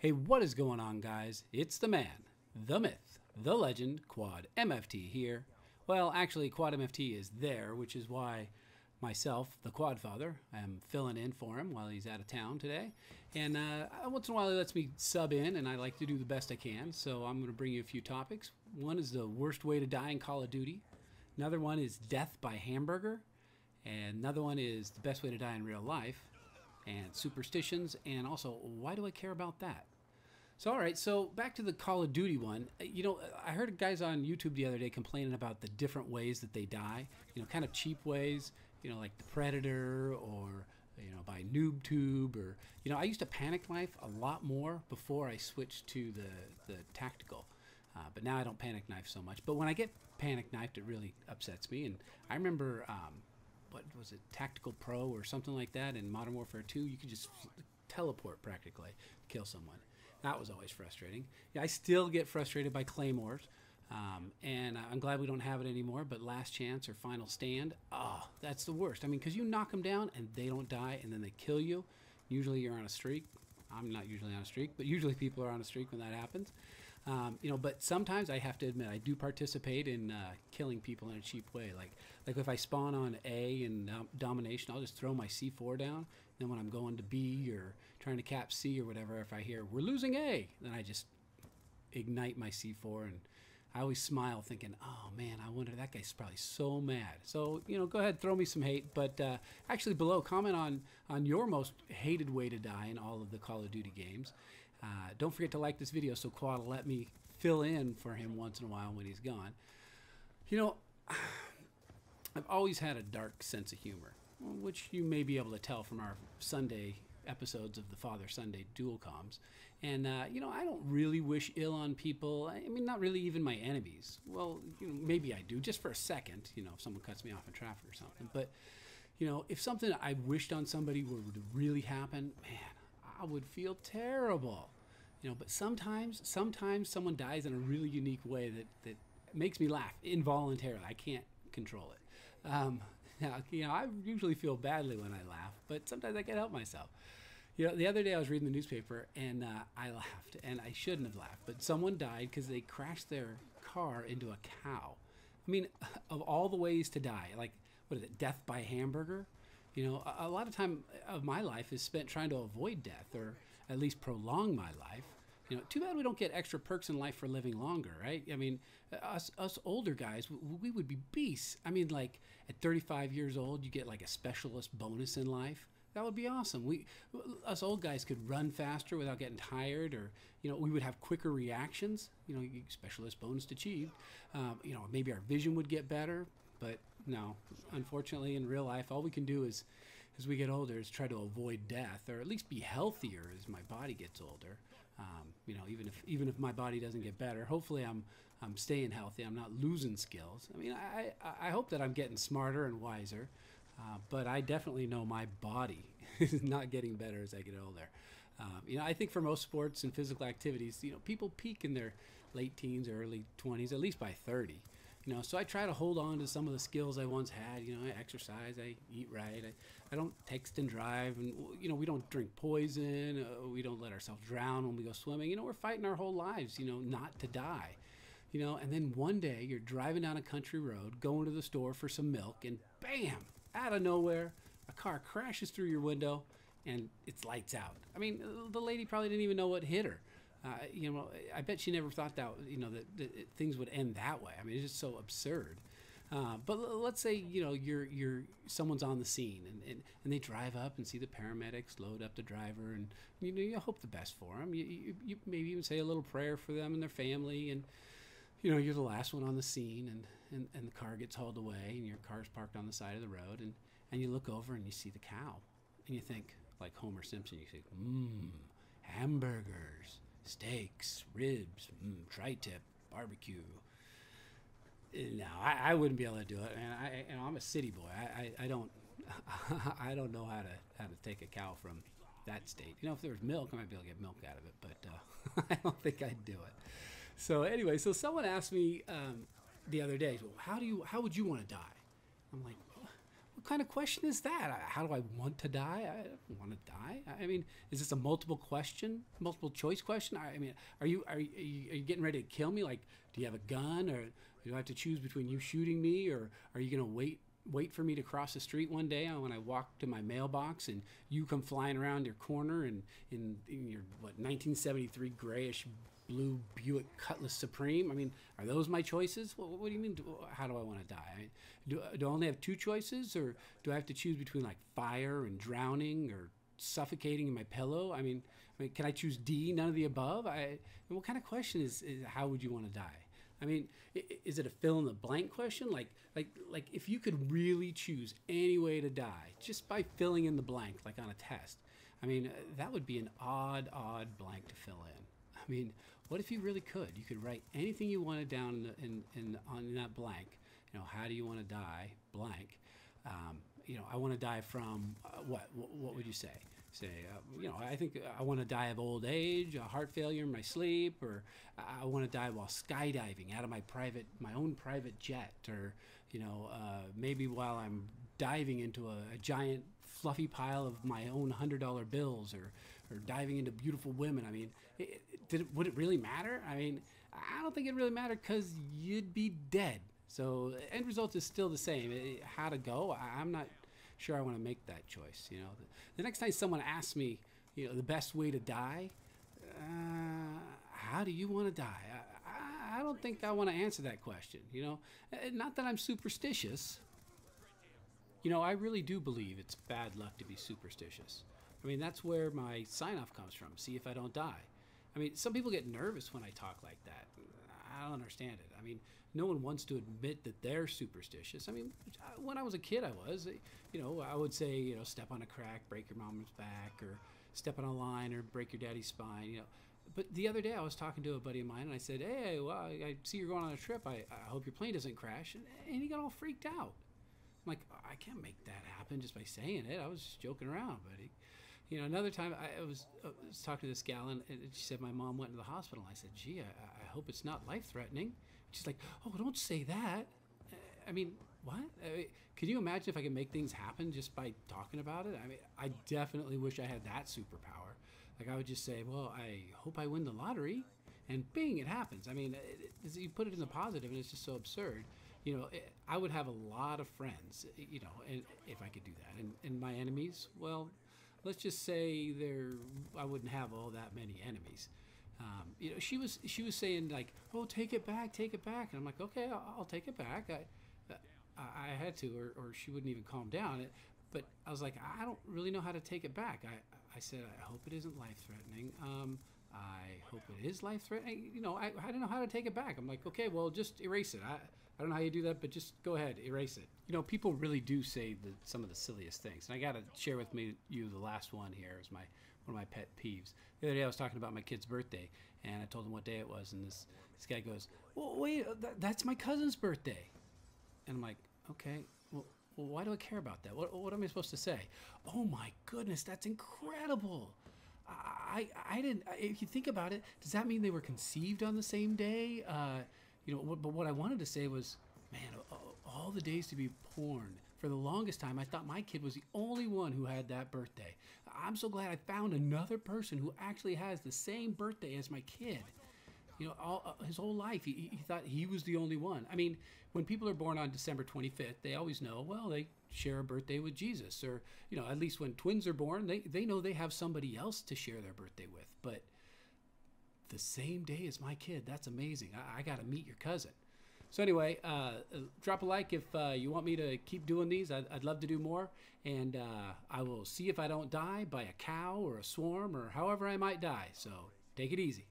Hey, what is going on, guys? It's the man, the myth, the legend, QuadMft here. Well, actually, QuadMft is there, which is why myself, the QuadFather, am filling in for him while he's out of town today. And once in a while, he lets me sub in, and I like to do the best I can. So I'm going to bring you a few topics. One is the worst way to die in Call of Duty. Another one is death by hamburger. And another one is the best way to die in real life. And superstitions, and also, why do I care about that? So, all right, so back to the Call of Duty one. You know, I heard guys on YouTube the other day complaining about the different ways that they die. You know, kind of cheap ways, you know, like the Predator or, you know, by noob tube or, you know, I used to panic knife a lot more before I switched to the tactical. But now I don't panic knife so much. But when I get panic knifed, it really upsets me. And I remember, what was it, Tactical Pro or something like that in Modern Warfare 2, you could just teleport practically to kill someone. That was always frustrating. Yeah, I still get frustrated by claymores, and I'm glad we don't have it anymore, but Last Chance or Final Stand, oh, that's the worst. I mean, because you knock them down and they don't die and then they kill you. Usually you're on a streak. I'm not usually on a streak, but usually people are on a streak when that happens. You know, but sometimes I have to admit I do participate in killing people in a cheap way. Like if I spawn on A in Domination, I'll just throw my C4 down. Then when I'm going to B or trying to cap C or whatever, if I hear we're losing A, then I just ignite my C4, and I always smile thinking, oh man, I wonder, that guy's probably so mad. So, you know, go ahead, throw me some hate, but actually below, comment on your most hated way to die in all of the Call of Duty games. Don't forget to like this video so Quad will let me fill in for him once in a while when he's gone. You know, I've always had a dark sense of humor, which you may be able to tell from our Sunday episodes of the Father Sunday dual comms. And, you know, I don't really wish ill on people. I mean, not really even my enemies. Well, you know, maybe I do, just for a second, you know, if someone cuts me off in traffic or something. But, you know, if something I wished on somebody would really happen, man, I would feel terrible. You know, but sometimes someone dies in a really unique way that makes me laugh involuntarily. I can't control it. Now, you know, I usually feel badly when I laugh, but sometimes I can't help myself. You know, the other day I was reading the newspaper and I laughed, and I shouldn't have laughed, but someone died because they crashed their car into a cow. I mean, of all the ways to die, like, what is it, death by hamburger? You know, a lot of time of my life is spent trying to avoid death, or at least prolong my life. You know, too bad we don't get extra perks in life for living longer, right? I mean, us older guys, we would be beasts. I mean, like at 35 years old, you get like a specialist bonus in life. That would be awesome. Us old guys could run faster without getting tired, or, you know, we would have quicker reactions. You know, specialist bonus achieved. You know, maybe our vision would get better, but no, unfortunately in real life, all we can do is, as we get older, is try to avoid death, or at least be healthier as my body gets older. You know, even if my body doesn't get better, hopefully I'm staying healthy. I'm not losing skills. I mean, I hope that I'm getting smarter and wiser, but I definitely know my body is not getting better as I get older. You know, I think for most sports and physical activities, you know, people peak in their late teens or early 20s, at least by 30. You know, so I try to hold on to some of the skills I once had. You know, I exercise, I eat right, I don't text and drive, and, you know, we don't drink poison, we don't let ourselves drown when we go swimming. You know, we're fighting our whole lives, you know, not to die. You know, and then one day you're driving down a country road, going to the store for some milk, and bam, out of nowhere, a car crashes through your window, and it's lights out. I mean, the lady probably didn't even know what hit her. You know, I bet she never thought that, you know, that things would end that way. I mean, it's just so absurd. But let's say, you know, someone's on the scene, and they drive up and see the paramedics load up the driver, and you know, you hope the best for them. You maybe even say a little prayer for them and their family, and, you know, you're the last one on the scene, and the car gets hauled away, and your car's parked on the side of the road, and you look over and you see the cow, and you think, like Homer Simpson, you think, hamburgers, steaks, ribs, tri-tip, barbecue. No, I wouldn't be able to do it, and you know, I'm a city boy. I don't I don't know how to take a cow from that state. You know, if there was milk, I might be able to get milk out of it, but I don't think I'd do it. So anyway, so someone asked me the other day, well, how would you want to die? I'm like, what What kind of question is that? How do I want to die? I don't want to die. I mean, is this a multiple choice question? I mean, are you getting ready to kill me? Like, do you have a gun, or do I have to choose between you shooting me, or are you gonna wait for me to cross the street one day when I walk to my mailbox and you come flying around your corner and in your 1973 grayish blue Buick Cutlass Supreme? I mean, are those my choices? What do you mean? How do I want to die? I mean, do I only have two choices, or do I have to choose between like fire and drowning or suffocating in my pillow? I mean, can I choose D, none of the above? What kind of question is how would you want to die? I mean, is it a fill in the blank question? Like if you could really choose any way to die just by filling in the blank, like on a test, I mean, that would be an odd blank to fill in. I mean, what if you really could? You could write anything you wanted down on that blank. You know, how do you want to die? Blank. You know, I want to die from what? What would you say? You know, I think I want to die of old age, a heart failure in my sleep, or I want to die while skydiving out of my own private jet, or you know, maybe while I'm diving into a giant fluffy pile of my own $100 bills, or diving into beautiful women. I mean, would it really matter? I mean, I don't think it really mattered because you'd be dead. So the end result is still the same. How to go? I'm not sure I want to make that choice. You know, the next time someone asks me, you know, the best way to die, how do you want to die? I don't think I want to answer that question. You know, not that I'm superstitious. You know, I really do believe it's bad luck to be superstitious. I mean, that's where my sign-off comes from. See if I don't die. I mean, some people get nervous when I talk like that. I don't understand it. I mean, no one wants to admit that they're superstitious. I mean, when I was a kid, I was. You know, I would say, you know, step on a crack, break your mom's back, or step on a line, or break your daddy's spine. You know, but the other day I was talking to a buddy of mine, and I said, "Hey, well, I see you're going on a trip. I hope your plane doesn't crash." And he got all freaked out. I'm like, I can't make that happen just by saying it. I was just joking around, buddy. You know, another time I was talking to this gal, and she said my mom went to the hospital. I said, gee, I hope it's not life-threatening. She's like, oh, don't say that. I mean, what? Could you imagine if I could make things happen just by talking about it? I mean, I definitely wish I had that superpower. Like, I would just say, well, I hope I win the lottery, and bing, it happens. I mean, you put it in the positive, and it's just so absurd. You know, I would have a lot of friends, you know, and if I could do that. And my enemies, well, let's just say I wouldn't have all that many enemies. You know, she was saying like, oh, take it back. And I'm like, okay, I'll take it back. I had to, or she wouldn't even calm down. But I was like, I don't really know how to take it back. I said, I hope it isn't life-threatening. I hope it is life-threatening. You know, I didn't know how to take it back. I'm like, okay, well, just erase it. I don't know how you do that, but just go ahead, erase it. You know, people really do say some of the silliest things. And I got to share with you the last one here is one of my pet peeves. The other day I was talking about my kid's birthday, and I told him what day it was, and this guy goes, well, wait, that's my cousin's birthday. And I'm like, okay, well, why do I care about that? What am I supposed to say? Oh my goodness, that's incredible. I didn't, if you think about it, does that mean they were conceived on the same day? You know, but what I wanted to say was, man, all the days to be born. For the longest time, I thought my kid was the only one who had that birthday. I'm so glad I found another person who actually has the same birthday as my kid. You know, his whole life, he thought he was the only one. I mean, when people are born on December 25th, they always know, well, they share a birthday with Jesus. Or, you know, at least when twins are born, they know they have somebody else to share their birthday with. But the same day as my kid, that's amazing. I got to meet your cousin. So anyway, drop a like if you want me to keep doing these. I'd love to do more. And I will see if I don't die by a cow or a swarm or however I might die. So take it easy.